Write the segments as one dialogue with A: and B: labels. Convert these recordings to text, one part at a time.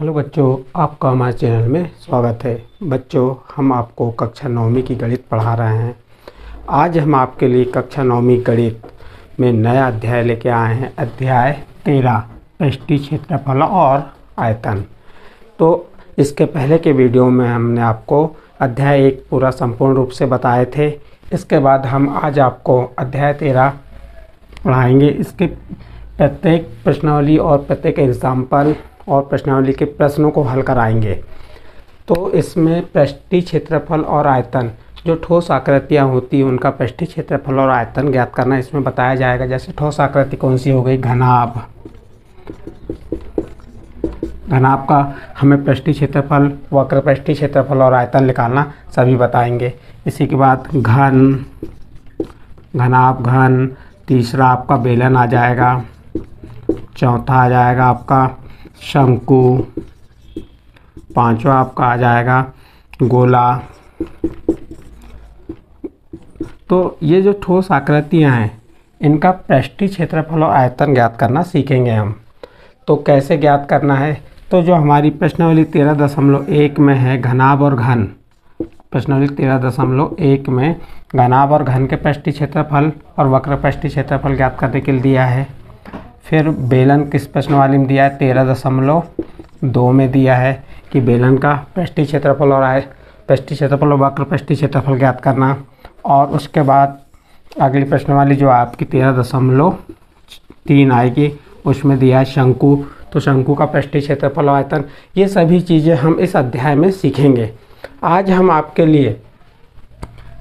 A: Hello बच्चों, आपका हमारे चैनल में स्वागत है। बच्चों, हम आपको कक्षा 9वीं की गणित पढ़ा रहे हैं। आज हम आपके लिए कक्षा 9वीं गणित में नया अध्याय लेके आए हैं। अध्याय 13 पृष्ठीय क्षेत्रफल और आयतन। तो इसके पहले के वीडियो में हमने आपको अध्याय 1 पूरा संपूर्ण रूप से बताए थे। इसके बाद हम आज आपको अध्याय 13 पढ़ाएंगे। इसके प्रत्येक प्रश्नावली और प्रत्येक एग्जाम्पल और प्रश्नावली के प्रश्नों को हल कराएंगे। तो इसमें पृष्ठीय क्षेत्रफल और आयतन, जो ठोस आकृतियाँ होती हैं उनका पृष्ठीय क्षेत्रफल और आयतन ज्ञात करना इसमें बताया जाएगा। जैसे ठोस आकृति कौन सी हो गई, घनाभ। घनाभ का हमें पृष्ठीय क्षेत्रफल, वक्र पृष्ठीय क्षेत्रफल और आयतन निकालना सभी बताएंगे। इसी के बाद घन, घनाभ घन। तीसरा आपका बेलन आ जाएगा। चौथा आ जाएगा आपका शंकु। पांचवा आपका आ जाएगा गोला। तो ये जो ठोस आकृतियां हैं इनका पृष्ठीय क्षेत्रफल और आयतन ज्ञात करना सीखेंगे हम। तो कैसे ज्ञात करना है, तो जो हमारी प्रश्नावली 13.1 में है घनाभ और घन, प्रश्नावली 13.1 में घनाभ और घन के पृष्ठीय क्षेत्रफल और वक्र पृष्ठीय क्षेत्रफल ज्ञात करने के लिए दिया है। फिर बेलन किस प्रश्नावली में दिया है, 13.2 में दिया है कि बेलन का पृष्ठीय क्षेत्रफल और पृष्ठीय क्षेत्रफल और वक्र पृष्ठीय क्षेत्रफल ज्ञात करना। और उसके बाद अगली प्रश्नावली जो आपकी 13.3 आएगी, उसमें दिया है शंकु। तो शंकु का पृष्ठीय क्षेत्रफल और आयतन, ये सभी चीज़ें हम इस अध्याय में सीखेंगे। आज हम आपके लिए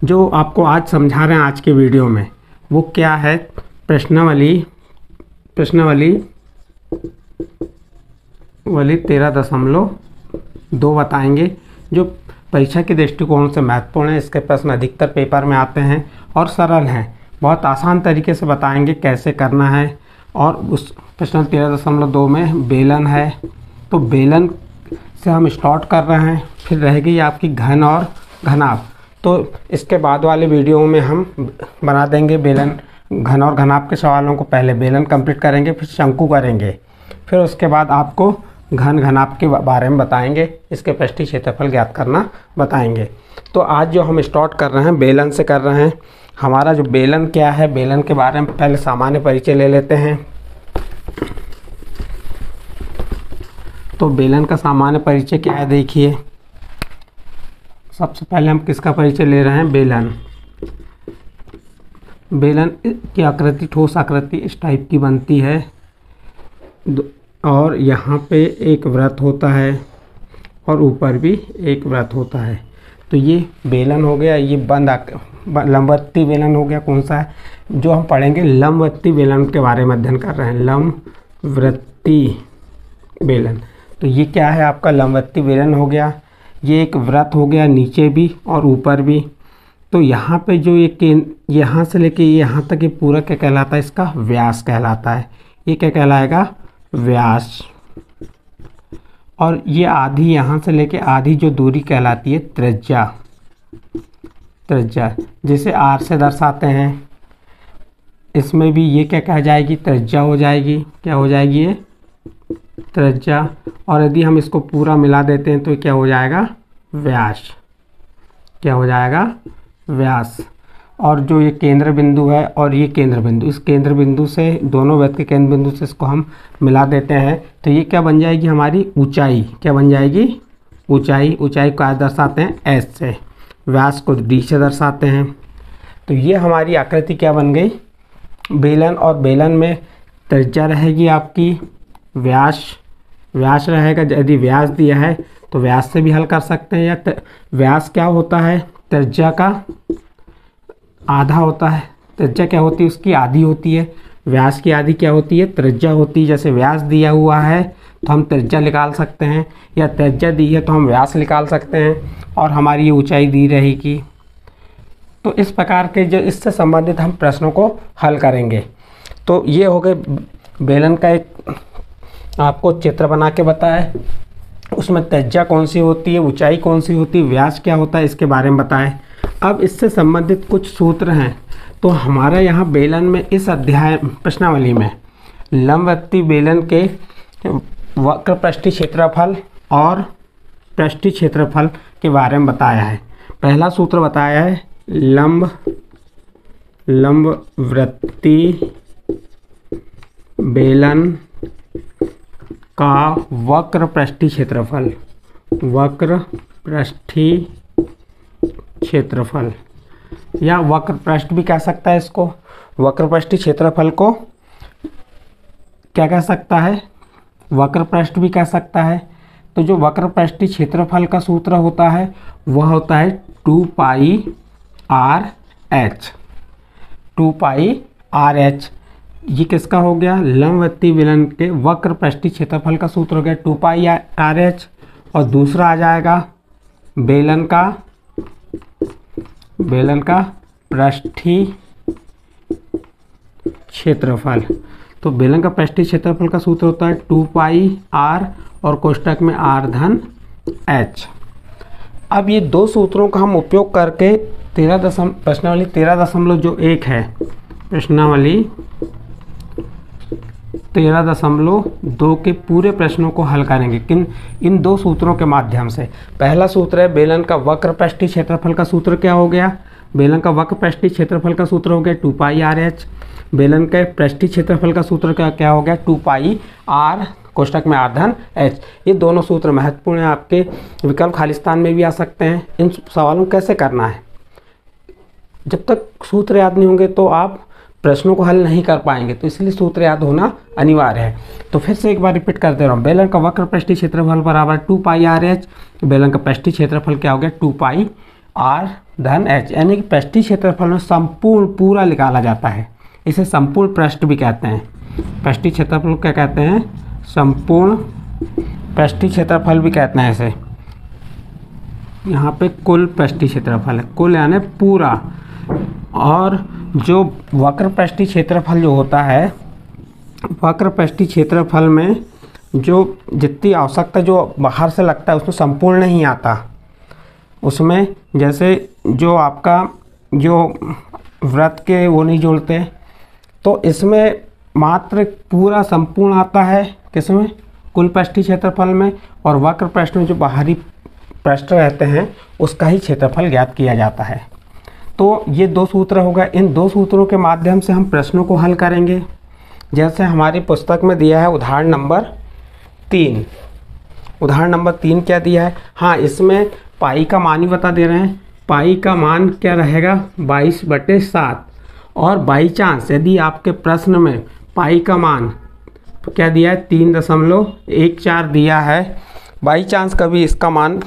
A: जो आपको आज समझा रहे हैं आज के वीडियो में, वो क्या है, प्रश्नावली 13.2 बताएंगे, जो परीक्षा के दृष्टिकोण से महत्वपूर्ण है। इसके प्रश्न अधिकतर पेपर में आते हैं और सरल हैं। बहुत आसान तरीके से बताएंगे कैसे करना है। और उस प्रश्न 13.2 में बेलन है, तो बेलन से हम स्टार्ट कर रहे हैं। फिर रहेगी आपकी घन और घनाभ। तो इसके बाद वाले वीडियो में हम बना देंगे बेलन, घन और घनाभ के सवालों को। पहले बेलन कंप्लीट करेंगे, फिर शंकु करेंगे, फिर उसके बाद आपको घन घनाभ के बारे में बताएंगे, इसके पृष्ठीय क्षेत्रफल ज्ञात करना बताएंगे। तो आज जो हम स्टार्ट कर रहे हैं बेलन से कर रहे हैं। हमारा जो बेलन क्या है, बेलन के बारे में पहले सामान्य परिचय ले लेते हैं। तो बेलन का सामान्य परिचय क्या है, देखिए। सबसे पहले हम किसका परिचय ले रहे हैं, बेलन। बेलन की आकृति ठोस आकृति इस टाइप की बनती है, और यहाँ पे एक वृत्त होता है और ऊपर भी एक वृत्त होता है। तो ये बेलन हो गया। ये लंबवत्ती बेलन हो गया। कौन सा है, जो हम पढ़ेंगे लंबवत्ती बेलन के बारे में अध्ययन कर रहे हैं, लंबवत्ती बेलन। तो ये क्या है, आपका लंबवत्ती बेलन हो गया। ये एक वृत्त हो गया, नीचे भी और ऊपर भी। तो यहाँ पे जो ये यहाँ से लेके यहाँ तक ये पूरा क्या कहलाता है, इसका व्यास कहलाता है। ये क्या कहलाएगा, व्यास। और ये आधी, यहाँ से लेके आधी जो दूरी कहलाती है त्रिज्या। त्रिज्या जिसे r से दर्शाते हैं, इसमें भी ये क्या कह जाएगी, त्रिज्या हो जाएगी। क्या हो जाएगी, ये त्रिज्या। और यदि हम इसको पूरा मिला देते हैं तो क्या हो जाएगा, व्यास। क्या हो जाएगा, व्यास। और जो ये केंद्र बिंदु है और ये केंद्र बिंदु, इस केंद्र बिंदु से, दोनों वृत्त के केंद्र बिंदु से इसको हम मिला देते हैं तो ये क्या बन जाएगी, हमारी ऊंचाई। क्या बन जाएगी, ऊंचाई। ऊंचाई को आज दर्शाते हैं एस से, व्यास को डी से दर्शाते हैं। तो ये हमारी आकृति क्या बन गई, बेलन। और बेलन में त्रिज्या रहेगी आपकी, व्यास रहेगा। यदि व्यास दिया है तो व्यास से भी हल कर सकते हैं। या व्यास क्या होता है, त्रिज्या का आधा होता है। त्रिज्या क्या होती है, उसकी आधी होती है। व्यास की आधी क्या होती है, त्रिज्या होती है। जैसे व्यास दिया हुआ है तो हम त्रिज्या निकाल सकते हैं, या त्रिज्या दी है तो हम व्यास निकाल सकते हैं, और हमारी ये ऊंचाई दी रहेगी। तो इस प्रकार के जो इससे संबंधित हम प्रश्नों को हल करेंगे। तो ये हो गए बेलन का एक आपको चित्र बना के बताया, उसमें त्रिज्या कौन सी होती है, ऊंचाई कौन सी होती है, व्यास क्या होता है, इसके बारे में बताएं। अब इससे संबंधित कुछ सूत्र हैं। तो हमारा यहाँ बेलन में इस अध्याय प्रश्नावली में लंबवत्ती बेलन के वक्र पृष्ठीय क्षेत्रफल और पृष्ठीय क्षेत्रफल के बारे में बताया है। पहला सूत्र बताया है लंबवृत्तीय बेलन का वक्र पृष्ठीय क्षेत्रफल, वक्र पृष्ठीय क्षेत्रफल या वक्र पृष्ठ भी कह सकता है इसको। वक्र पृष्ठीय क्षेत्रफल को क्या कह सकता है, वक्र पृष्ठ भी कह सकता है। तो जो वक्र पृष्ठीय क्षेत्रफल का सूत्र होता है वह होता है 2 पाई आर एच। 2 पाई आर एच ये किसका हो गया, लंबवृत्तीय बेलन के वक्र पृष्ठीय क्षेत्रफल का सूत्र हो गया 2 पाई आर एच। और दूसरा आ जाएगा बेलन का पृष्ठीय क्षेत्रफल। तो बेलन का पृष्ठीय क्षेत्रफल का सूत्र होता है 2 पाई आर और कोष्ठक में आर धन एच। अब ये दो सूत्रों का हम उपयोग करके प्रश्नावली 13.1 है, प्रश्नावली 13.2 के पूरे प्रश्नों को हल करेंगे इन दो सूत्रों के माध्यम से। पहला सूत्र है बेलन का वक्र पृष्ठीय क्षेत्रफल का सूत्र क्या हो गया, बेलन का वक्र पृष्ठीय क्षेत्रफल का सूत्र हो गया 2 पाई आर एच। बेलन के पृष्ठीय क्षेत्रफल का सूत्र क्या हो गया 2 पाई आर कोष्ठक में आर धन एच। ये दोनों सूत्र महत्वपूर्ण हैं, आपके विकल्प खालिस्तान में भी आ सकते हैं। इन सवालों को कैसे करना है, जब तक सूत्र याद नहीं होंगे तो आप प्रश्नों को हल नहीं कर पाएंगे, तो इसलिए सूत्र याद होना अनिवार्य है। तो फिर से एक बार रिपीट कर दे रहा हूँ, बेलन का वक्र पृष्ठीय क्षेत्रफल बराबर 2 पाई आर एच। बेलन का पृष्ठीय क्षेत्रफल क्या हो गया 2 पाई आर धन एच, यानी कि पृष्ठीय क्षेत्रफल में संपूर्ण पूरा निकाला जाता है। इसे संपूर्ण पृष्ठ भी कहते हैं। पृष्ठीय क्षेत्रफल क्या कहते हैं, संपूर्ण पृष्ठीय क्षेत्रफल भी कहते हैं इसे। यहाँ पे कुल पृष्ठीय क्षेत्रफल है, कुल यानी पूरा। और जो वक्र पृष्ठीय क्षेत्रफल जो होता है, वक्र पृष्ठीय क्षेत्रफल में जो जितनी आवश्यकता जो बाहर से लगता है उसमें संपूर्ण नहीं आता। उसमें जैसे जो आपका जो वृत्त के वो नहीं जोड़ते, तो इसमें मात्र पूरा संपूर्ण आता है किसमें, कुल पृष्ठीय क्षेत्रफल में। और वक्र पृष्ठ में जो बाहरी पृष्ठ रहते हैं उसका ही क्षेत्रफल ज्ञात किया जाता है। तो ये दो सूत्र हो गए, इन दो सूत्रों के माध्यम से हम प्रश्नों को हल करेंगे। जैसे हमारी पुस्तक में दिया है उदाहरण नंबर 3। उदाहरण नंबर 3 क्या दिया है, हाँ इसमें पाई का मान ही बता दे रहे हैं। पाई का मान क्या रहेगा 22/7। और बाई चांस यदि आपके प्रश्न में पाई का मान क्या दिया है 3.14 दिया है, बाई चांस कभी इसका मान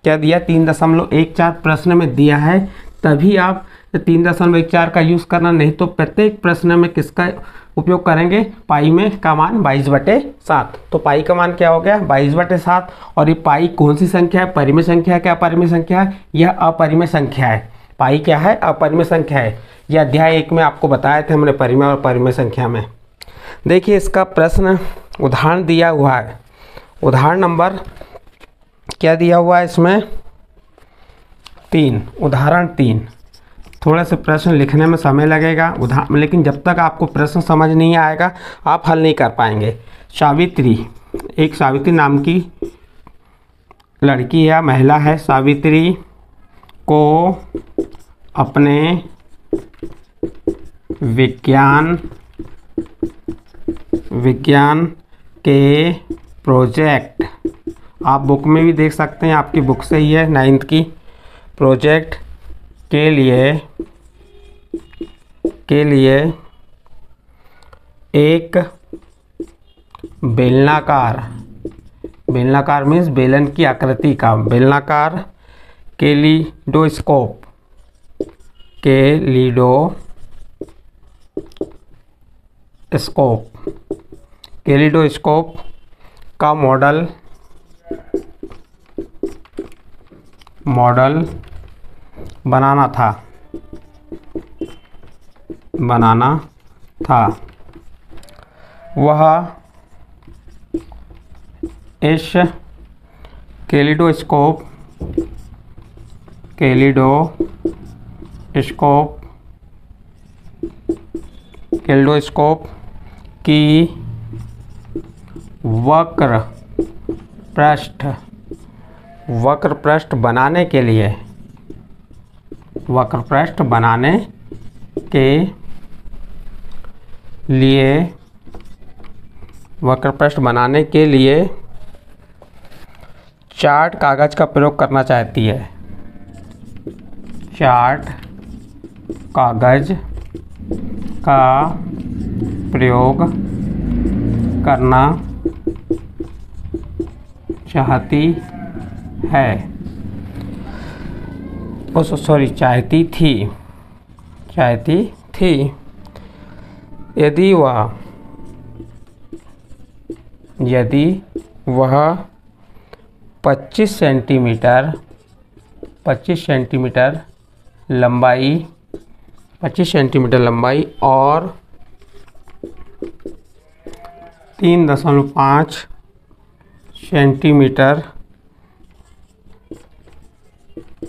A: क्या दिया 3.14 प्रश्न में दिया है, तभी आप 3.14 का यूज़ करना, नहीं तो प्रत्येक प्रश्न में किसका उपयोग करेंगे, पाई में का मान 22/7। तो पाई का मान क्या हो गया 22/7। और ये पाई कौन सी संख्या है, परिमेय संख्या है क्या अपरिमेय संख्या है, यह अपरिमेय संख्या है। पाई क्या है, अपरिमेय संख्या है। यह अध्याय 1 में आपको बताए थे हमने परिमेय और परिमेय संख्या में। देखिए इसका प्रश्न उदाहरण दिया हुआ है, उदाहरण नंबर क्या दिया हुआ है इसमें 3, उदाहरण 3। थोड़ा से प्रश्न लिखने में समय लगेगा लेकिन जब तक आपको प्रश्न समझ नहीं आएगा आप हल नहीं कर पाएंगे। सावित्री, एक सावित्री नाम की लड़की या महिला है। सावित्री को अपने विज्ञान के प्रोजेक्ट, आप बुक में भी देख सकते हैं, आपकी बुक से ही है 9th की, प्रोजेक्ट के लिए एक बेलनाकार मीन्स बेलन की आकृति का बेलनाकार कैलिडोस्कोप का मॉडल बनाना था। वह इस कैलिडोस्कोप की वक्र पृष्ठ, वक्र पृष्ठ बनाने के लिए, वक्र पृष्ठ बनाने के लिए, वक्र पृष्ठ बनाने के लिए चार्ट कागज का प्रयोग करना चाहती है, चार्ट कागज का प्रयोग करना चाहती है, चाहती थी। यदि वह 25 सेंटीमीटर लंबाई और 3.5 सेंटीमीटर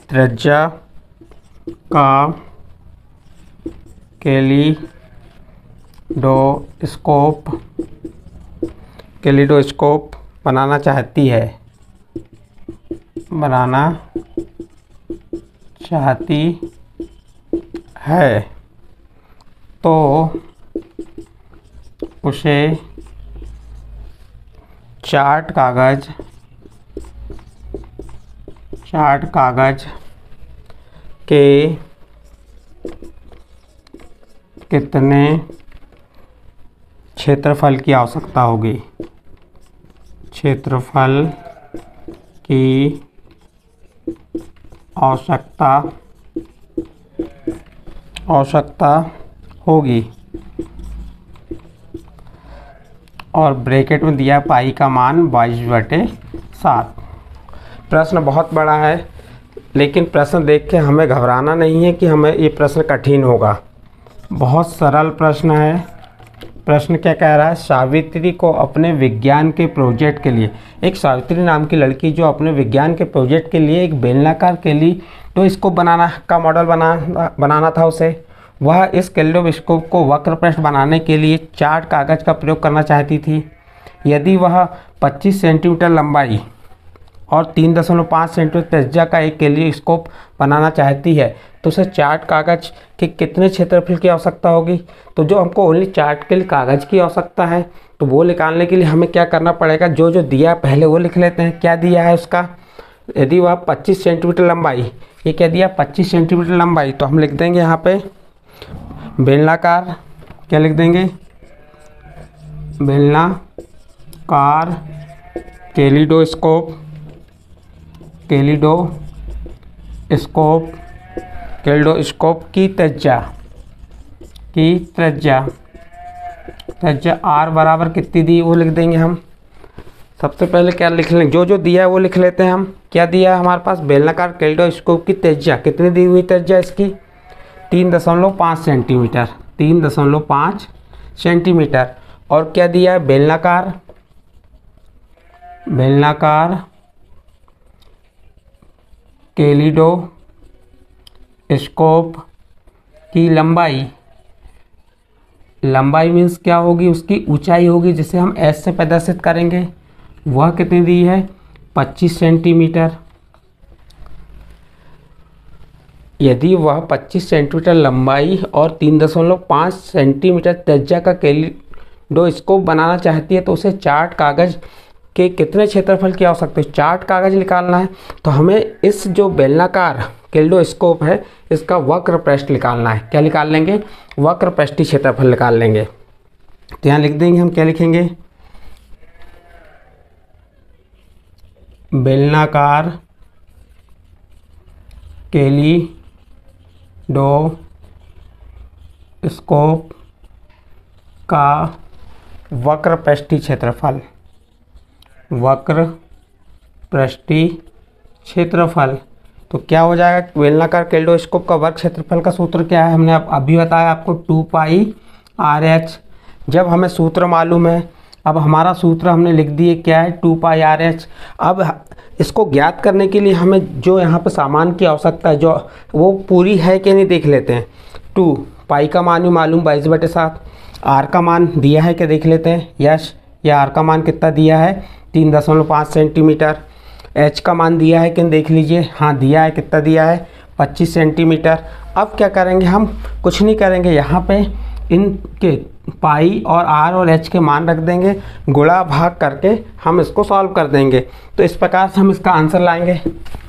A: त्रिज्या का कैलिडोस्कोप बनाना चाहती है तो उसे चार्ट कागज के कितने क्षेत्रफल की आवश्यकता होगी, क्षेत्रफल की आवश्यकता होगी, और ब्रैकेट में दिया पाई का मान 22/7। प्रश्न बहुत बड़ा है, लेकिन प्रश्न देख के हमें घबराना नहीं है कि हमें ये प्रश्न कठिन होगा। बहुत सरल प्रश्न है। प्रश्न क्या कह रहा है? सावित्री को अपने विज्ञान के प्रोजेक्ट के लिए, एक सावित्री नाम की लड़की जो अपने विज्ञान के प्रोजेक्ट के लिए एक बेलनाकार कैलिडोस्कोप बनाना का मॉडल बनाना था उसे। वह इस कैलिडोस्कोप को वक्र पृष्ठ बनाने के लिए चार्ट कागज का प्रयोग करना चाहती थी। यदि वह 25 सेंटीमीटर लंबाई और 3.5 सेंटीमीटर त्रिज्या का एक कैलिडोस्कोप बनाना चाहती है तो उसे चार्ट कागज के कितने क्षेत्रफल की आवश्यकता होगी। तो जो हमको ओनली चार्ट के लिए कागज की आवश्यकता है, तो वो निकालने के लिए हमें क्या करना पड़ेगा, जो जो दिया पहले वो लिख लेते हैं। क्या दिया है उसका? यदि वह 25 सेंटीमीटर लंबाई, ये क्या दिया? 25 सेंटीमीटर लंबाई, तो हम लिख देंगे यहाँ पे बेलनाकार, क्या लिख देंगे? बेलनाकार कैलिडोस्कोप की त्रिज्या r बराबर कितनी दी वो लिख देंगे हम। सबसे पहले क्या लिख लेंगे? जो जो दिया है वो लिख लेते हैं हम। क्या दिया है हमारे पास? बेलनाकार कैलिडोस्कोप की त्रिज्या कितनी दी हुई? त्रिज्या इसकी 3.5 सेंटीमीटर, 3.5 सेंटीमीटर। और क्या दिया है? बेलनाकार कैलिडोस्कोप की लंबाई मीन्स क्या होगी? उसकी ऊंचाई होगी, जिसे हम एस से प्रदर्शित करेंगे। वह कितनी दी है? 25 सेंटीमीटर। यदि वह 25 सेंटीमीटर लंबाई और 3.5 सेंटीमीटर त्रिज्या का कैलिडोस्कोप बनाना चाहती है तो उसे चार्ट कागज के कितने क्षेत्रफल की आवश्यकता है? चार्ट कागज निकालना है तो हमें इस जो बेलनाकार कैलिडोस्कोप है इसका वक्र पृष्ठ निकालना है। क्या निकाल लेंगे? वक्र पृष्ठीय क्षेत्रफल निकाल लेंगे। तो यहाँ लिख देंगे हम, क्या लिखेंगे? बेलनाकार कैलिडोस्कोप का वक्र पृष्ठीय क्षेत्रफल, वक्र पृष्ठीय क्षेत्रफल। तो क्या हो जाएगा? बेलनाकार कैलिडोस्कोप का वर्ग क्षेत्रफल का सूत्र क्या है? हमने अभी बताया आपको 2πRh। जब हमें सूत्र मालूम है, अब हमारा सूत्र हमने लिख दिए, क्या है? 2πRh। अब इसको ज्ञात करने के लिए हमें जो यहाँ पे सामान की आवश्यकता है, जो वो पूरी है कि नहीं देख लेते हैं। 2 पाई का मान भी मालूम 22/7, आर का मान दिया है क्या देख लेते हैं। यस, ये आर का मान कितना दिया है 3.5 सेंटीमीटर। एच का मान दिया है कि देख लीजिए, हाँ दिया है, कितना दिया है 25 सेंटीमीटर। अब क्या करेंगे हम, कुछ नहीं करेंगे, यहाँ पे इनके पाई और आर और एच के मान रख देंगे, गुणा भाग करके हम इसको सॉल्व कर देंगे। तो इस प्रकार से हम इसका आंसर लाएंगे।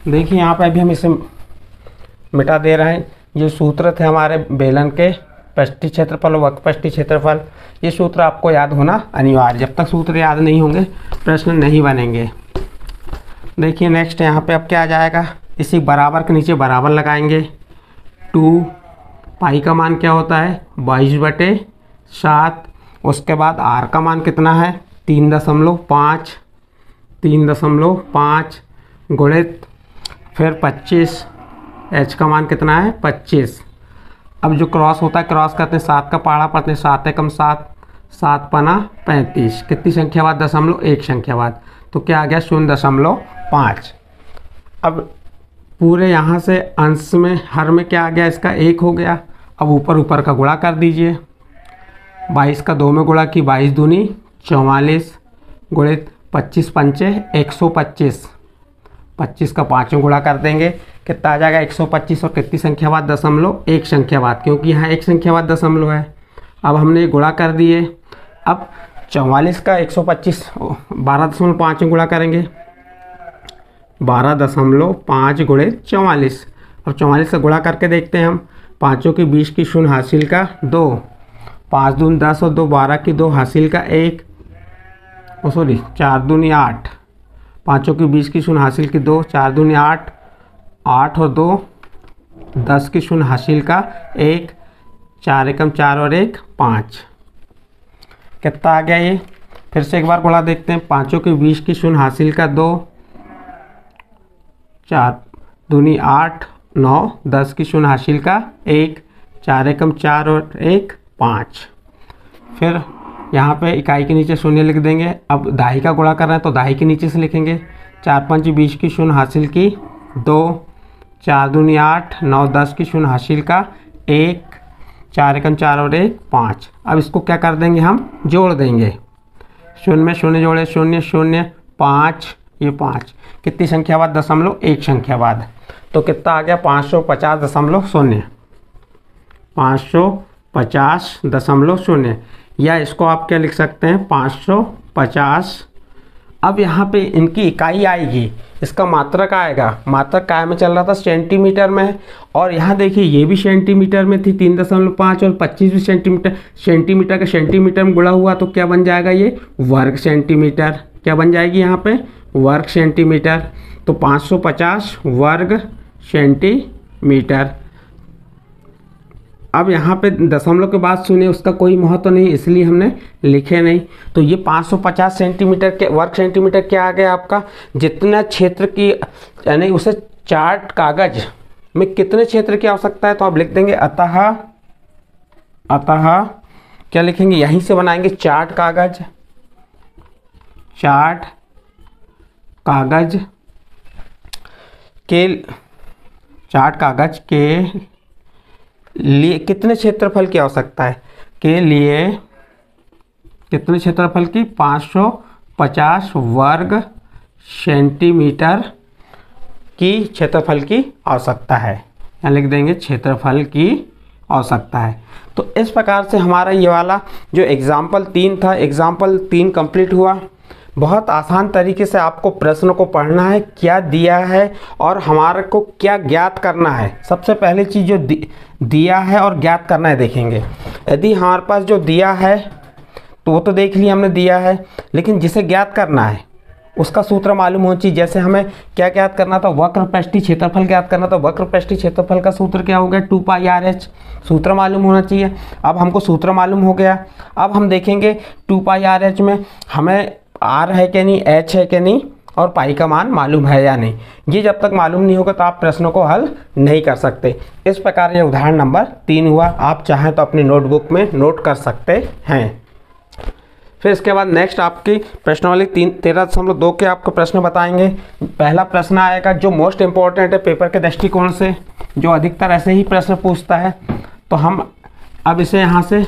A: देखिए यहाँ पे अभी हम इसे मिटा दे रहे हैं। ये सूत्र थे हमारे बेलन के पृष्ठीय क्षेत्रफल और वक्रपृष्ठीय क्षेत्रफल। ये सूत्र आपको याद होना अनिवार्य, जब तक सूत्र याद नहीं होंगे प्रश्न नहीं बनेंगे। देखिए नेक्स्ट यहाँ पे अब क्या आ जाएगा, इसी बराबर के नीचे बराबर लगाएंगे। 2 पाई का मान क्या होता है 22/7। उसके बाद आर का मान कितना है 3.5 गुणित फिर 25, एच का मान कितना है 25। अब जो क्रॉस होता है क्रॉस करते हैं, 7 का पहाड़ा पढ़ते हैं, 7 एकम 7, 7 पना 35, कितनी संख्या बाद 1 संख्या बाद, तो क्या आ गया 0.5। अब पूरे यहाँ से अंश में हर में क्या आ गया इसका 1 हो गया। अब ऊपर का गुणा कर दीजिए, 22 का 2 में गुणा की 22 दूनी 44 गुणित 25 पंचे 125, 25 का 5 में गुणा कर देंगे, कितना आ जाएगा 125 और कितनी संख्या बाद 1 संख्या बाद, क्योंकि यहाँ 1 संख्या बाद दशमलव है। अब हमने गुणा कर दिए। अब 44 का 125 12.5 में गुणा करेंगे, 12.5 गुणित 44। अब 44 से गुणा करके देखते हैं हम, 5 की 20 की शून्य हासिल का 2, 5 दूनी 10 और 2 12 की 2 हासिल का 1, 4 दूनी 8, 5 की 20 की शून्य हासिल की 2, 4 दूनी 8, 8 और 2 10 की शून्य हासिल का 1, 4 एकम 4 और 1 5, कितना आ गया ये। फिर से एक बार गुणा देखते हैं, 5 की 20 की शून्य हासिल का 2, 4 दूनी 8, 9 10 की शून्य हासिल का 1, 4 एकम 4 और 1 5। फिर यहाँ पे इकाई के नीचे शून्य लिख देंगे। अब दहाई का गुणा कर रहे हैं तो दहाई के नीचे से लिखेंगे, 4 5 20 की शून्य हासिल की 2, 4 दूनी 8, 9 10 की शून्य हासिल का 1, 4 एकम 4 और 1 5। अब इसको क्या कर देंगे, हम जोड़ देंगे, शून्य में शून्य जोड़े 0 0 5, ये 5, कितनी संख्या बाद 1 संख्या बाद, तो कितना आ गया 550.0, 550.0, या इसको आप क्या लिख सकते हैं 550। अब यहाँ पे इनकी इकाई आएगी, इसका मात्रक आएगा, मात्रक काय में चल रहा था सेंटीमीटर में, और यहाँ देखिए ये भी सेंटीमीटर में थी 3.5 और 25 भी सेंटीमीटर, सेंटीमीटर का सेंटीमीटर में गुणा हुआ तो क्या बन जाएगा ये वर्ग सेंटीमीटर, क्या बन जाएगी यहाँ पे वर्ग सेंटीमीटर। तो 550 वर्ग सेंटीमीटर। अब यहाँ पे दशमलव के बाद सुने उसका कोई महत्व नहीं, इसलिए हमने लिखे नहीं। तो ये 550 सेंटीमीटर के वर्ग सेंटीमीटर क्या आ गया आपका, जितना क्षेत्र की यानी उसे चार्ट कागज में कितने क्षेत्र की आवश्यकता है, तो आप लिख देंगे अतः क्या लिखेंगे, यहीं से बनाएंगे चार्ट कागज के लिए कितने क्षेत्रफल की आवश्यकता है, के लिए कितने क्षेत्रफल की 550 वर्ग सेंटीमीटर की क्षेत्रफल की आवश्यकता है, यहाँ लिख देंगे क्षेत्रफल की आवश्यकता है। तो इस प्रकार से हमारा ये वाला जो एग्जाम्पल 3 था, एग्जाम्पल 3 कंप्लीट हुआ। बहुत आसान तरीके से आपको प्रश्न को पढ़ना है, क्या दिया है और हमारे को क्या ज्ञात करना है। सबसे पहली चीज़ जो दिया है और ज्ञात करना है देखेंगे। यदि हमारे पास जो दिया है तो वो तो देख लिया हमने दिया है, लेकिन जिसे ज्ञात करना है उसका सूत्र मालूम होना चाहिए। जैसे हमें क्या ज्ञात करना था, वक्रपृष्ठीय क्षेत्रफल ज्ञात करना था। वक्रपृष्ठीय क्षेत्रफल का सूत्र क्या हो गया 2πr/h, सूत्र मालूम होना चाहिए। अब हमको सूत्र मालूम हो गया। अब हम देखेंगे 2πr/h में हमें r है कि नहीं, h है कि नहीं, और पाई का मान मालूम है या नहीं। ये जब तक मालूम नहीं होगा तो आप प्रश्नों को हल नहीं कर सकते। इस प्रकार ये उदाहरण नंबर 3 हुआ। आप चाहें तो अपनी नोटबुक में नोट कर सकते हैं। फिर इसके बाद नेक्स्ट आपकी प्रश्नावली 13.2 के आपको प्रश्न बताएंगे। पहला प्रश्न आएगा जो मोस्ट इम्पोर्टेंट है पेपर के दृष्टिकोण से, जो अधिकतर ऐसे ही प्रश्न पूछता है। तो हम अब इसे यहाँ से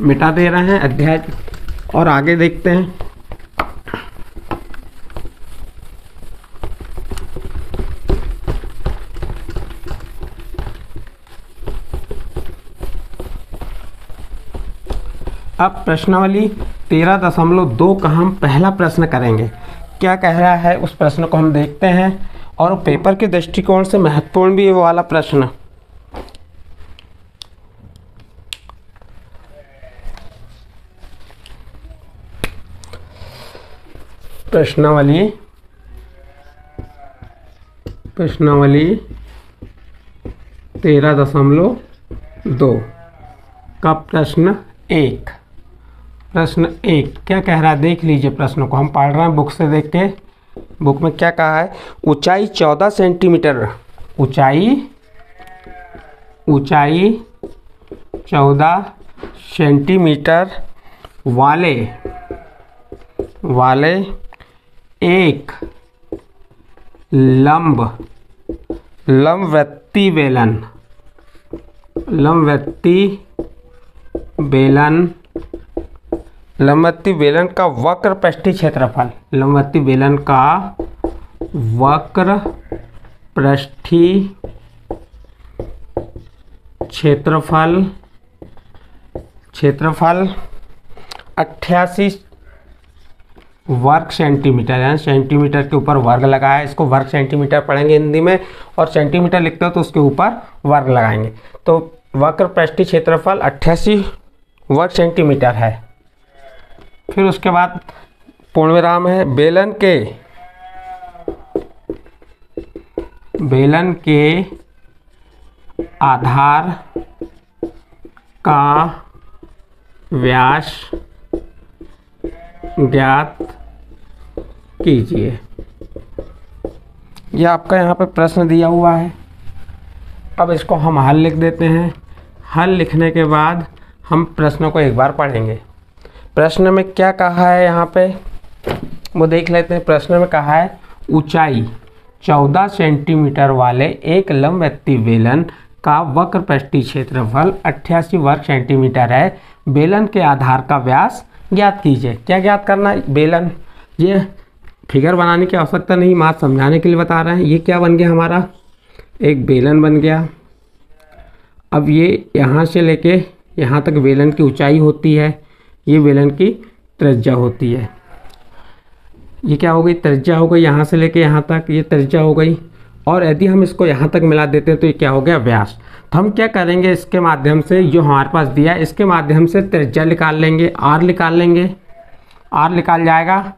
A: मिटा दे रहे हैं अध्याय और आगे देखते हैं। अब प्रश्नावली 13.2 का हम पहला प्रश्न करेंगे। क्या कह रहा है उस प्रश्न को हम देखते हैं, और पेपर के दृष्टिकोण से महत्वपूर्ण भी है वो वाला प्रश्न। प्रश्नावली 13.2 का प्रश्न 1। क्या कह रहा है देख लीजिए प्रश्न को, हम पढ़ रहे हैं बुक से देख के। बुक में क्या कहा है, ऊंचाई 14 सेंटीमीटर, ऊंचाई 14 सेंटीमीटर वाले एक लंबवृत्तीय बेलन का वक्र पृष्ठीय क्षेत्रफल, लंबवृत्तीय बेलन का वक्र पृष्ठीय क्षेत्रफल 88 वर्ग सेंटीमीटर है। सेंटीमीटर के ऊपर वर्ग लगा है, इसको वर्ग सेंटीमीटर पढ़ेंगे हिंदी में, और सेंटीमीटर लिखते हो तो उसके ऊपर वर्ग लगाएंगे। तो वक्र पृष्ठीय क्षेत्रफल 88 वर्ग सेंटीमीटर है। फिर उसके बाद पूर्णविराम है, बेलन के आधार का व्यास ज्ञात कीजिए। यह आपका यहाँ पे प्रश्न दिया हुआ है। अब इसको हम हल लिख देते हैं। हल लिखने के बाद हम प्रश्न को एक बार पढ़ेंगे। प्रश्न में क्या कहा है यहाँ पे वो देख लेते हैं। प्रश्न में कहा है ऊंचाई 14 सेंटीमीटर वाले एक लंबवृत्तीय बेलन का वक्र पृष्ठीय क्षेत्रफल 88 वर्ग सेंटीमीटर है। बेलन के आधार का व्यास ज्ञात कीजिए। क्या ज्ञात करना है, बेलन, ये फिगर बनाने की आवश्यकता नहीं, मात्र समझाने के लिए बता रहे हैं। ये क्या बन गया हमारा, एक बेलन बन गया। अब ये यहाँ से लेके यहाँ तक बेलन की ऊंचाई होती है, ये बेलन की त्रिज्या होती है। ये क्या हो गई, त्रिज्या हो गई, यहाँ से लेके यहाँ तक ये त्रिज्या हो गई। और यदि हम इसको यहाँ तक मिला देते हैं तो ये क्या हो गया, व्यास। तो हम क्या करेंगे, इसके माध्यम से जो हमारे पास दिया है इसके माध्यम से त्रिज्या निकाल लेंगे, आर निकाल लेंगे। आर निकाल जाएगा,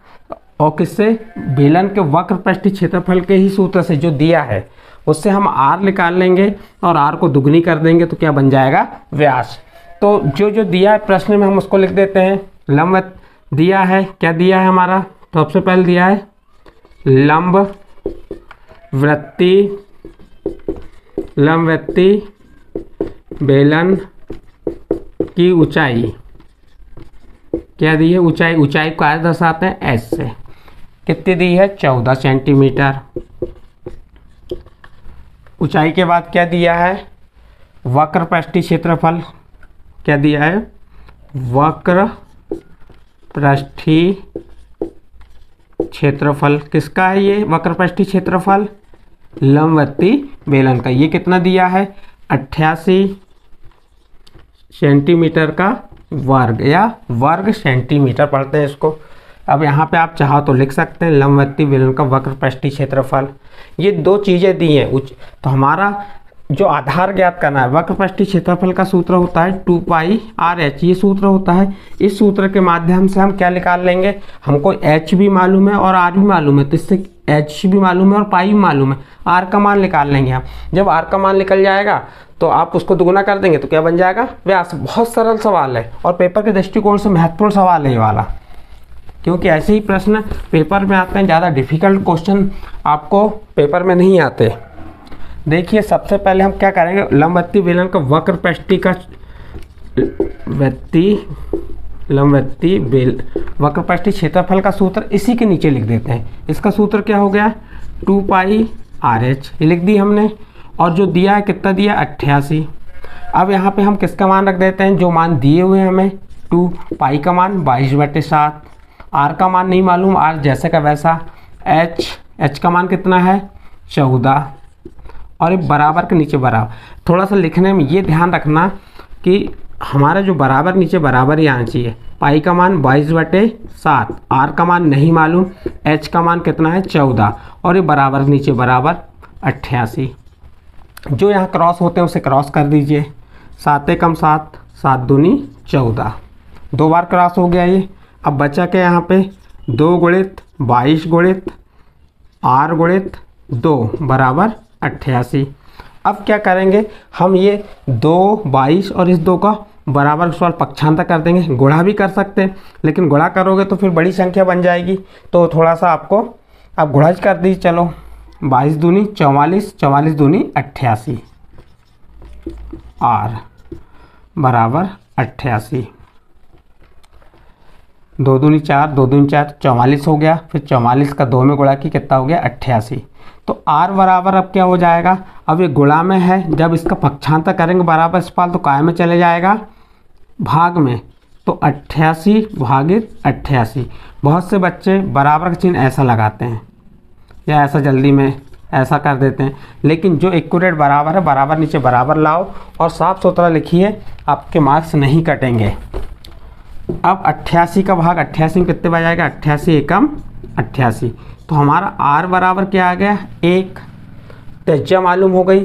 A: और किससे, बेलन के वक्र पृष्ठीय क्षेत्रफल के ही सूत्र से जो दिया है उससे हम आर निकाल लेंगे, और आर को दुगनी कर देंगे तो क्या बन जाएगा, व्यास। तो जो दिया है प्रश्न में हम उसको लिख देते हैं। लंबवत दिया है, क्या दिया है हमारा, तो सबसे पहले दिया है लंबवृत्तीय बेलन की ऊंचाई, क्या दी है, ऊंचाई को आज दर्शाते हैं एस से। कितनी दी है, 14 सेंटीमीटर। ऊंचाई के बाद क्या दिया है, वक्र पृष्ठीय क्षेत्रफल, क्या दिया है, वक्र पृष्ठीय क्षेत्रफल किसका है, ये वक्र पृष्ठीय क्षेत्रफल लंबवृत्तीय बेलन का। ये कितना दिया है, 88 सेंटीमीटर का वर्ग, या वर्ग सेंटीमीटर पढ़ते हैं इसको। अब यहाँ पे आप चाहो तो लिख सकते हैं लंबवृत्तीय बेलन का वक्र पृष्ठीय क्षेत्रफल। ये दो चीज़ें दी हैं। तो हमारा जो आधार ज्ञात करना है, वक्र पृष्ठीय क्षेत्रफल का सूत्र होता है 2πr/h, ये सूत्र होता है। इस सूत्र के माध्यम से हम क्या निकाल लेंगे, हमको h भी मालूम है और r भी मालूम है, तो इससे h भी मालूम है और पाई भी मालूम है, r का मान निकाल लेंगे हम। जब r का मान निकल जाएगा तो आप उसको दुगुना कर देंगे तो क्या बन जाएगा, व्यास। बहुत सरल सवाल है और पेपर के दृष्टिकोण से महत्वपूर्ण सवाल है ये वाला, क्योंकि ऐसे ही प्रश्न पेपर में आते हैं। ज़्यादा डिफिकल्ट क्वेश्चन आपको पेपर में नहीं आते। देखिए सबसे पहले हम क्या करेंगे, लंबवृत्तीय बेलन का वक्र पृष्ठीय का वक्र पृष्ठीय क्षेत्रफल का सूत्र इसी के नीचे लिख देते हैं। इसका सूत्र क्या हो गया, 2πr/h, ये लिख दी हमने। और जो दिया है कितना दिया, 88। अब यहाँ पे हम किसका मान रख देते हैं, जो मान दिए हुए हैं हमें, 2π का मान 22/7, r का मान नहीं मालूम, r जैसे का वैसा, h का मान कितना है, 14, और ये बराबर के नीचे बराबर। थोड़ा सा लिखने में ये ध्यान रखना कि हमारा जो बराबर नीचे बराबर ही आना चाहिए। पाई का मान 22/7, आर का मान नहीं मालूम, एच का मान कितना है 14, और ये बराबर नीचे बराबर 88। जो यहाँ क्रॉस होते हैं उसे क्रॉस कर दीजिए। 7 एकम 7, 7 दूनी 14, 2 बार क्रॉस हो गया ये। अब बचा क्या यहाँ पे 2 गुणित 22 गुणित आर गुणित 2 बराबर 88। अब क्या करेंगे हम, ये 2 22 और इस 2 का बराबर सवाल पक्षांतर कर देंगे। गुणा भी कर सकते हैं, लेकिन गुणा करोगे तो फिर बड़ी संख्या बन जाएगी, तो थोड़ा सा आपको अब गुणा कर दीजिए। चलो 22 दूनी 44, 44 दूनी 88, आर बराबर 88। 2 दूनी 4, 2 दूनी 4, 44 हो गया। फिर 44 का 2 में गुणा की कितना हो गया 88। तो r बराबर अब क्या हो जाएगा, अब ये गुणा में है, जब इसका पक्षांतर करेंगे बराबर सवाल तो काय में चले जाएगा, भाग में। तो 88 भागित 88। बहुत से बच्चे बराबर का चिन्ह ऐसा लगाते हैं या ऐसा जल्दी में ऐसा कर देते हैं, लेकिन जो एक्यूरेट बराबर है बराबर नीचे बराबर लाओ और साफ सुथरा लिखिए, आपके मार्क्स नहीं कटेंगे। अब 88 का भाग 88 में कितने बच जाएगा, 88 एकम 88। तो हमारा r बराबर क्या आ गया 1। त्रिज्या मालूम हो गई,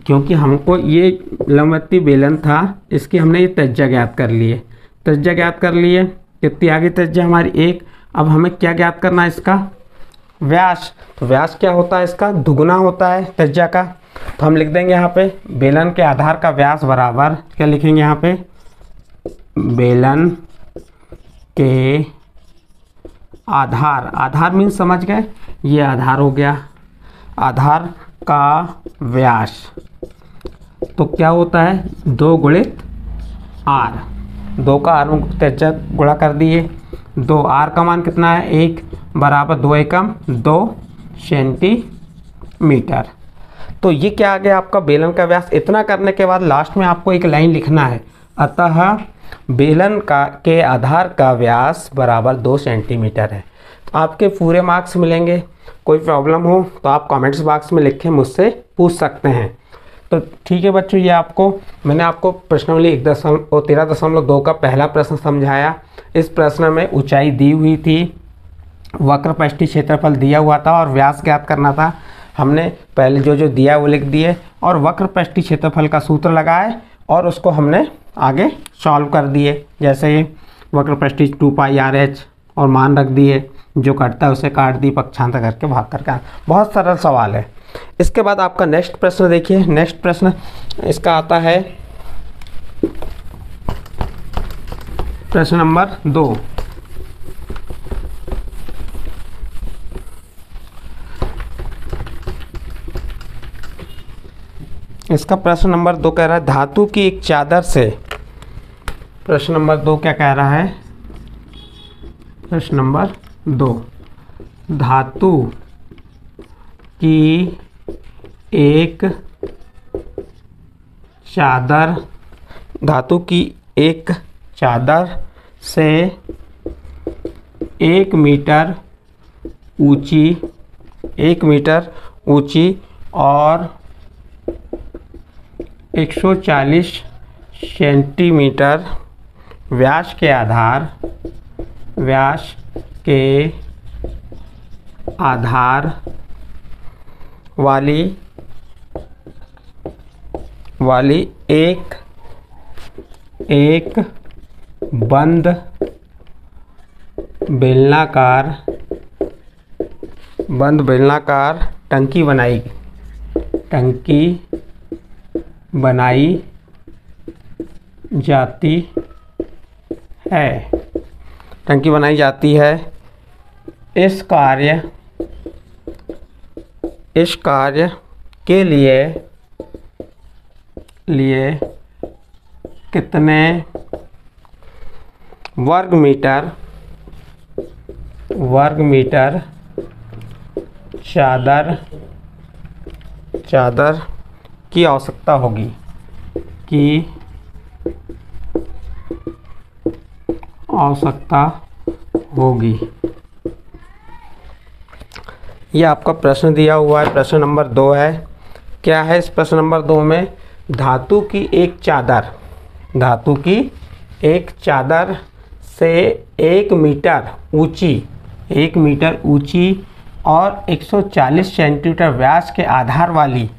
A: क्योंकि हमको ये लंबवत्ती बेलन था, इसकी हमने ये त्रिज्या ज्ञात कर लिए। त्रिज्या ज्ञात कर लिए, कितनी आ गई त्रिज्या हमारी 1। अब हमें क्या ज्ञात करना है, इसका व्यास। तो व्यास क्या होता है, इसका दुगुना होता है त्रिज्या का। तो हम लिख देंगे यहाँ पे बेलन के आधार का व्यास बराबर, क्या लिखेंगे यहाँ पे, बेलन के आधार, आधार मीन्स समझ गए, ये आधार हो गया, आधार का व्यास। तो क्या होता है 2 गुणित आर, 2 का आर में त्रिज्या गुणा कर दिए, 2 आर का मान कितना है 1 बराबर 2 एकम 2 सेंटीमीटर। तो ये क्या आ गया आपका बेलन का व्यास। इतना करने के बाद लास्ट में आपको एक लाइन लिखना है, अतः बेलन के आधार का व्यास बराबर 2 सेंटीमीटर है। तो आपके पूरे मार्क्स मिलेंगे। कोई प्रॉब्लम हो तो आप कमेंट्स बॉक्स में लिखें, मुझसे पूछ सकते हैं। तो ठीक है बच्चों, ये मैंने आपको प्रश्नावली 13.2 का पहला प्रश्न समझाया। इस प्रश्न में ऊंचाई दी हुई थी, वक्रपृष्ठीय क्षेत्रफल दिया हुआ था और व्यास ज्ञात करना था। हमने पहले जो दिया वो लिख दिए और वक्रपृष्ठीय क्षेत्रफल का सूत्र लगाए और उसको हमने आगे सॉल्व कर दिए। जैसे ये वक्रपृष्ठीय 2πr/h और मान रख दिए, जो कटता है उसे काट दी, पक्षांतर करके भाग करके। बहुत सरल सवाल है। इसके बाद आपका नेक्स्ट प्रश्न देखिए। नेक्स्ट प्रश्न इसका आता है प्रश्न नंबर 2। इसका प्रश्न नंबर 2 कह रहा है धातु की एक चादर से, प्रश्न नंबर 2 क्या कह रहा है, प्रश्न नंबर 2, धातु की एक चादर, धातु की एक चादर से 1 मीटर ऊंची, 1 मीटर ऊंची और 140 सेंटीमीटर व्यास के आधार वाली एक बंद बेलनाकार टंकी बनाई जाती है। टंकी बनाई जाती है। इस कार्य के लिए कितने वर्ग मीटर चादर की आवश्यकता होगी, ये आपका प्रश्न दिया हुआ है। प्रश्न नंबर 2 है। क्या है इस प्रश्न नंबर 2 में, धातु की एक चादर, धातु की एक चादर से 1 मीटर ऊंची, 1 मीटर ऊंची और 140 सेंटीमीटर व्यास के आधार वाली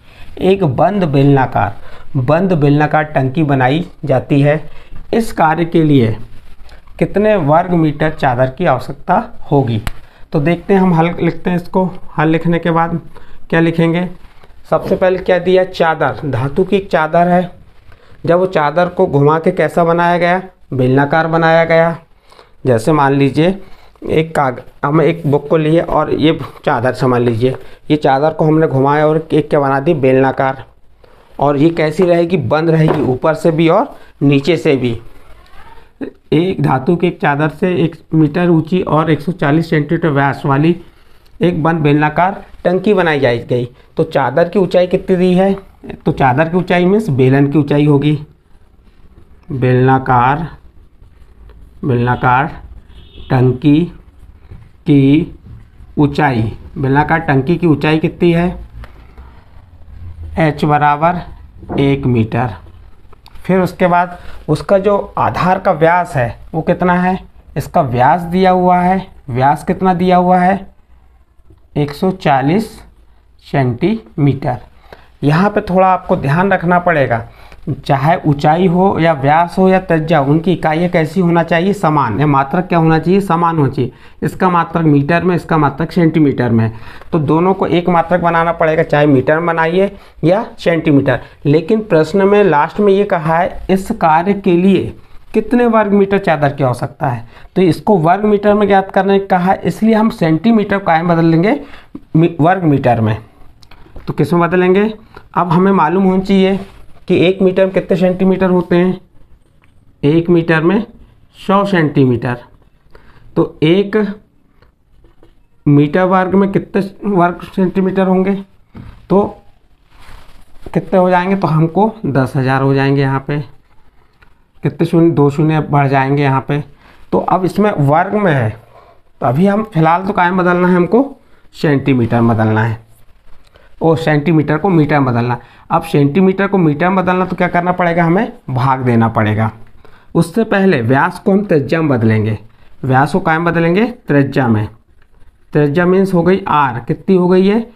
A: एक बंद बेलनाकार टंकी बनाई जाती है। इस कार्य के लिए कितने वर्ग मीटर चादर की आवश्यकता होगी? तो देखते हैं, हम हल लिखते हैं इसको। हल लिखने के बाद क्या लिखेंगे? सबसे पहले क्या दिया? चादर, धातु की एक चादर है। जब वो चादर को घुमा के कैसा बनाया गया? बेलनाकार बनाया गया। जैसे मान लीजिए हम एक बुक को लिए और ये चादर समझ लीजिए, ये चादर को हमने घुमाया और एक क्या बना दी? बेलनाकार। और ये कैसी रहेगी? बंद रहेगी, ऊपर से भी और नीचे से भी। एक धातु की एक चादर से 1 मीटर ऊंची और 140 सेंटीमीटर व्यास वाली एक बंद बेलनाकार टंकी बनाई गई। तो चादर की ऊंचाई कितनी दी है? तो चादर की ऊंचाई मीन्स बेलन की ऊंचाई होगी। बेलनाकार टंकी की ऊंचाई, बेलनाकार टंकी की ऊंचाई कितनी है? h बराबर 1 मीटर। फिर उसके बाद उसका जो आधार का व्यास है वो कितना है? इसका व्यास दिया हुआ है। व्यास कितना दिया हुआ है? 140 सेंटीमीटर। यहाँ पे थोड़ा आपको ध्यान रखना पड़ेगा, चाहे ऊंचाई हो या व्यास हो या त्रिज्या, उनकी इकाइयाँ कैसी होना चाहिए? समान। या मात्रक क्या होना चाहिए? समान होना चाहिए। इसका मात्रक मीटर में, इसका मात्रक सेंटीमीटर में। तो दोनों को एक मात्रक बनाना पड़ेगा, चाहे मीटर में बनाइए या सेंटीमीटर। लेकिन प्रश्न में लास्ट में ये कहा है इस कार्य के लिए कितने वर्ग मीटर चादर की आवश्यकता है। तो इसको वर्ग मीटर में ज्ञात करने को कहा है, इसलिए हम सेंटीमीटर को बदल लेंगे वर्ग मीटर में। तो किस में बदलेंगे? अब हमें मालूम होना चाहिए कि 1 मीटर में कितने सेंटीमीटर होते हैं? 1 मीटर में 100 सेंटीमीटर। तो 1 मीटर वर्ग में कितने वर्ग सेंटीमीटर होंगे? तो कितने हो जाएंगे? तो हमको 10,000 हो जाएंगे। यहाँ पे कितने शून्य? 2 शून्य बढ़ जाएंगे यहाँ पे। तो अब इसमें वर्ग में है, तो अभी हम फिलहाल तो कायम बदलना है, हमको सेंटीमीटर बदलना है। और सेंटीमीटर को मीटर में बदलना। अब सेंटीमीटर को मीटर में बदलना तो क्या करना पड़ेगा? हमें भाग देना पड़ेगा। उससे पहले व्यास को हम त्रिज्या में बदलेंगे। व्यास को कायम बदलेंगे त्रिज्या में। त्रिज्या मीन्स हो गई r, कितनी हो गई है?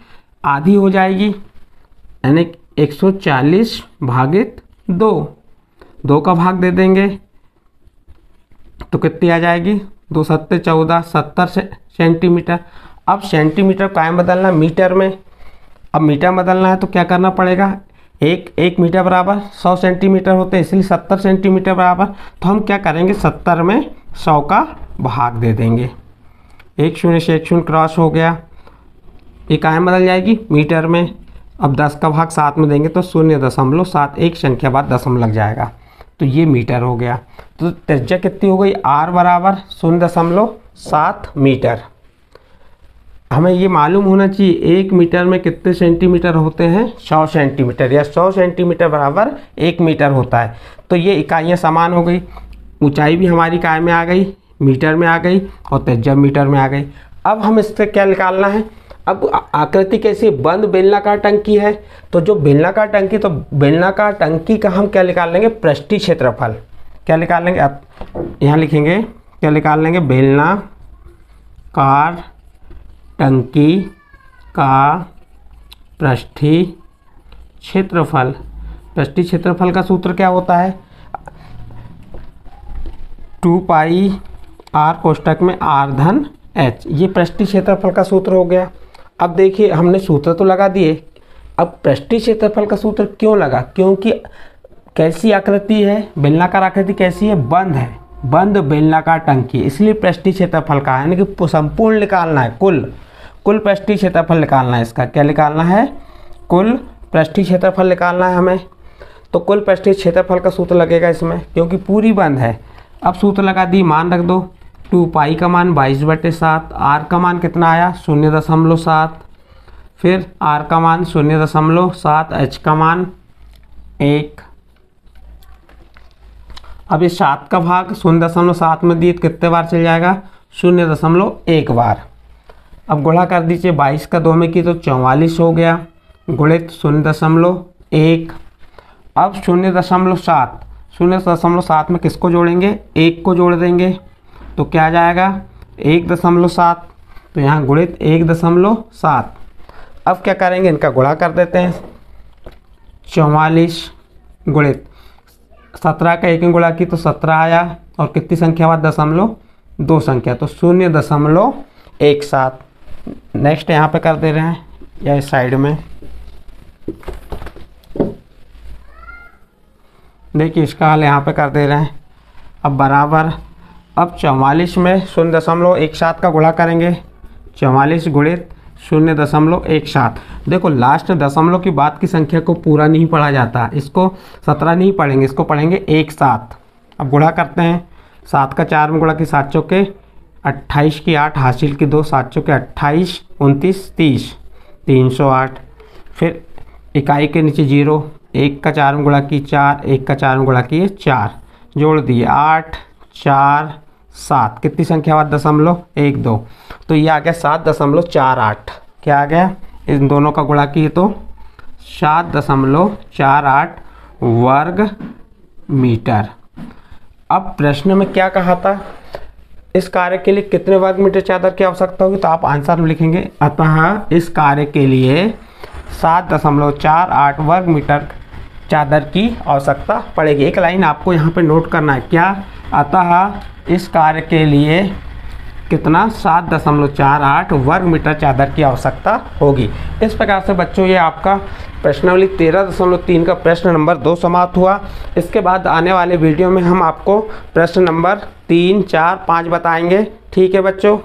A: आधी हो जाएगी, यानी 140 भागित 2, 2 का भाग दे देंगे तो कितनी आ जाएगी? 2 सत्ते 14, 70 सेंटीमीटर। अब सेंटीमीटर कायम बदलना मीटर में। अब मीटर बदलना है तो क्या करना पड़ेगा? एक मीटर बराबर 100 सेंटीमीटर होते हैं, इसलिए 70 सेंटीमीटर बराबर। तो हम क्या करेंगे? 70 में 100 का भाग दे देंगे। 1 शून्य से 1 शून्य क्रॉस हो गया, ये कायम बदल जाएगी मीटर में। अब 10 का भाग 7 में देंगे तो 0.7, एक संख्या बाद दशमलव लग जाएगा, तो ये मीटर हो गया। तो त्रिज्या कितनी हो गई? r बराबर 0.7 मीटर। हमें ये मालूम होना चाहिए 1 मीटर में कितने सेंटीमीटर होते हैं? 100 सेंटीमीटर, या 100 सेंटीमीटर बराबर 1 मीटर होता है। तो ये इकाइयाँ समान हो गई। ऊंचाई भी हमारी काय में आ गई, मीटर में आ गई, और त्रिज्या मीटर में आ गई। अब हम इससे क्या निकालना है? अब आकृति कैसी? बंद बेलनाकार टंकी है, तो जो बेलनाकार टंकी, तो बेलनाकार टंकी का हम क्या निकाल लेंगे? पृष्ठीय क्षेत्रफल। क्या निकाल लेंगे? अब यहाँ लिखेंगे, क्या निकाल लेंगे? बेलनाकार टंकी का पृष्ठीय क्षेत्रफल। पृष्ठीय क्षेत्रफल का सूत्र क्या होता है? 2 पाई r कोष्ठक में r धन h। ये पृष्ठीय क्षेत्रफल का सूत्र हो गया। अब देखिए, हमने सूत्र तो लगा दिए। अब पृष्ठीय क्षेत्रफल का सूत्र क्यों लगा? क्योंकि कैसी आकृति है? बेलनाकार आकृति कैसी है? बंद है, बंद बेलनाकार टंकी, इसलिए पृष्ठीय क्षेत्रफल का है, यानी कि संपूर्ण निकालना है, कुल पृष्ठीय क्षेत्रफल निकालना है। इसका क्या निकालना है? कुल पृष्ठीय क्षेत्रफल निकालना है हमें। तो कुल पृष्ठीय क्षेत्रफल का सूत्र लगेगा इसमें, क्योंकि पूरी बंद है। अब सूत्र लगा दी, मान रख दो। 2 पाई का मान 22/7, r का मान कितना आया? 0.7, फिर r का मान 0.7, h का मान 1। अब इस 7 का भाग 0.7 में दिए, कितने बार चल जाएगा? 0.1 बार। अब गुणा कर दीजिए, 22 का 2 में की तो 44 हो गया, गुणित 0.1। अब 0.7 0.7 में किसको जोड़ेंगे, 1 को जोड़ देंगे तो क्या आ जाएगा 1.7। तो यहाँ गुणित 1.7। अब क्या करेंगे, इनका गुणा कर देते हैं। 44 गुणित 17 का 1 में गुणा की तो 17 आया, और कितनी संख्या बाद 2 संख्या, तो 0.17। नेक्स्ट यहाँ पे कर दे रहे हैं, या इस साइड में देखिए इसका हल यहाँ पे कर दे रहे हैं। अब बराबर, अब 44 में 0.17 का गुणा करेंगे। 44 गुणित 0.17। देखो लास्ट दशमलव के बाद की संख्या को पूरा नहीं पढ़ा जाता, इसको 17 नहीं पढ़ेंगे, इसको पढ़ेंगे 1/7। अब गुणा करते हैं। 7 का 4 में गुणा की 7 चौके 28 की 8 हासिल की 2, 7 चौके 28, 29, 30, 308। फिर इकाई के नीचे 0, 1 का 4 में गुणा की 4, 1 का 4 में गुणा किए 4, जोड़ दिए 8, 4, 7। कितनी संख्या बाद 0.12, तो ये आ गया 7.48। क्या आ गया, इन दोनों का गुणा किए तो 7.48 वर्ग मीटर। अब प्रश्न में क्या कहा था, इस कार्य के लिए कितने वर्ग मीटर चादर की आवश्यकता होगी, तो आप आंसर में लिखेंगे अतः इस कार्य के लिए 7.48 वर्ग मीटर चादर की आवश्यकता पड़ेगी। एक लाइन आपको यहाँ पे नोट करना है, क्या, अतः इस कार्य के लिए कितना 7.48 वर्ग मीटर चादर की आवश्यकता होगी। इस प्रकार से बच्चों ये आपका प्रश्नावली 13.3 का प्रश्न नंबर 2 समाप्त हुआ। इसके बाद आने वाले वीडियो में हम आपको प्रश्न नंबर 3, 4, 5 बताएंगे। ठीक है बच्चों।